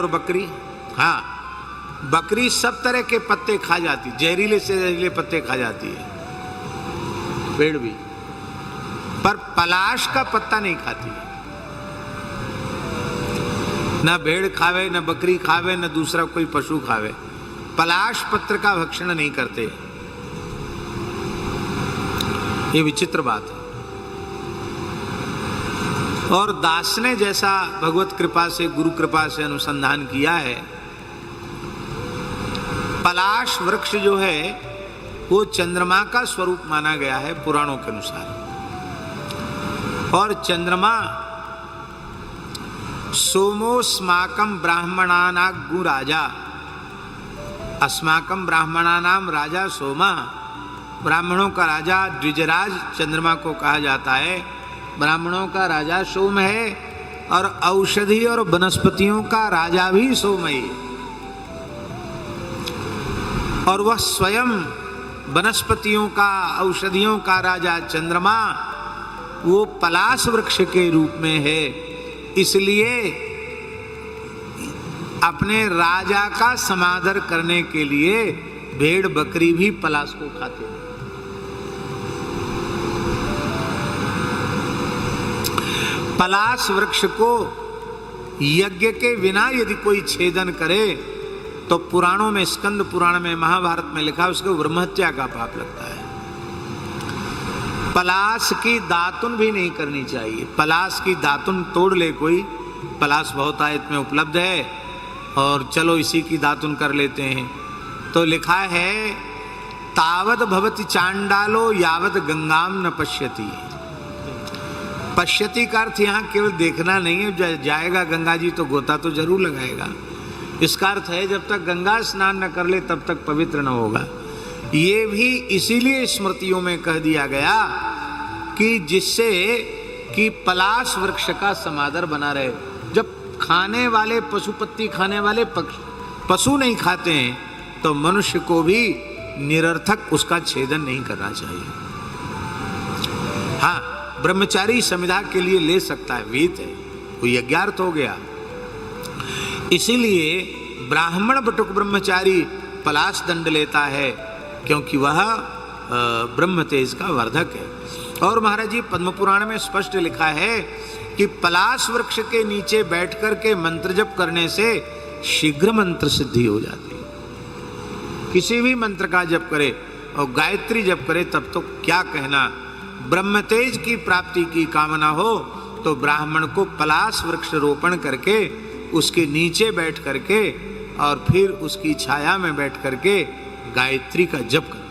और बकरी, हाँ बकरी सब तरह के पत्ते खा जाती, जहरीले से जहरीले पत्ते खा जाती है, पेड़ भी, पर पलाश का पत्ता नहीं खाती। न भेड़ खावे, न बकरी खावे, न दूसरा कोई पशु खावे, पलाश पत्र का भक्षण नहीं करते। ये विचित्र बात है। और दास ने जैसा भगवत कृपा से, गुरु कृपा से अनुसंधान किया है, पलाश वृक्ष जो है वो चंद्रमा का स्वरूप माना गया है पुराणों के अनुसार। और चंद्रमा सोमोस्माकम ब्राह्मणानागु राजा, अस्माकम ब्राह्मणानाम राजा सोमा, ब्राह्मणों का राजा द्विजराज चंद्रमा को कहा जाता है, ब्राह्मणों का राजा सोम है, और औषधि और वनस्पतियों का राजा भी सोम है। और वह स्वयं वनस्पतियों का, औषधियों का राजा चंद्रमा वो पलाश वृक्ष के रूप में है। इसलिए अपने राजा का समादर करने के लिए भेड़ बकरी भी पलाश को खाते हैं। पलाश वृक्ष को यज्ञ के बिना यदि कोई छेदन करे तो पुराणों में, स्कंद पुराण में, महाभारत में लिखा, उसको ब्रह्महत्या का पाप लगता है। पलाश की दातुन भी नहीं करनी चाहिए। पलाश की दातुन तोड़ ले कोई, पलाश बहुत आयत में उपलब्ध है और चलो इसी की दातुन कर लेते हैं, तो लिखा है तावद भवति चांडालो यावद गंगाम न पश्यति। पश्यति का अर्थ यहाँ केवल देखना नहीं है, जाएगा गंगा जी तो गोता तो जरूर लगाएगा। इसका अर्थ है जब तक गंगा स्नान न कर ले तब तक पवित्र न होगा। ये भी इसीलिए स्मृतियों में कह दिया गया कि जिससे कि पलाश वृक्ष का समादर बना रहे। जब खाने वाले पशु, पत्ती खाने वाले पशु नहीं खाते हैं तो मनुष्य को भी निरर्थक उसका छेदन नहीं करना चाहिए। हाँ, ब्रह्मचारी समिधा के लिए ले सकता है, विहित है, वो यज्ञार्थ हो गया। इसीलिए ब्राह्मण बटुक ब्रह्मचारी पलाश दंड लेता है क्योंकि वह ब्रह्म तेज का वर्धक है। और महाराज जी पद्म पुराण में स्पष्ट लिखा है कि पलाश वृक्ष के नीचे बैठ कर के मंत्र जप करने से शीघ्र मंत्र सिद्धि हो जाती है। किसी भी मंत्र का जप करे और गायत्री जप करे तब तो क्या कहना। ब्रह्म तेज की प्राप्ति की कामना हो तो ब्राह्मण को पलाश वृक्ष रोपण करके उसके नीचे बैठ करके और फिर उसकी छाया में बैठ करके गायत्री का जप कर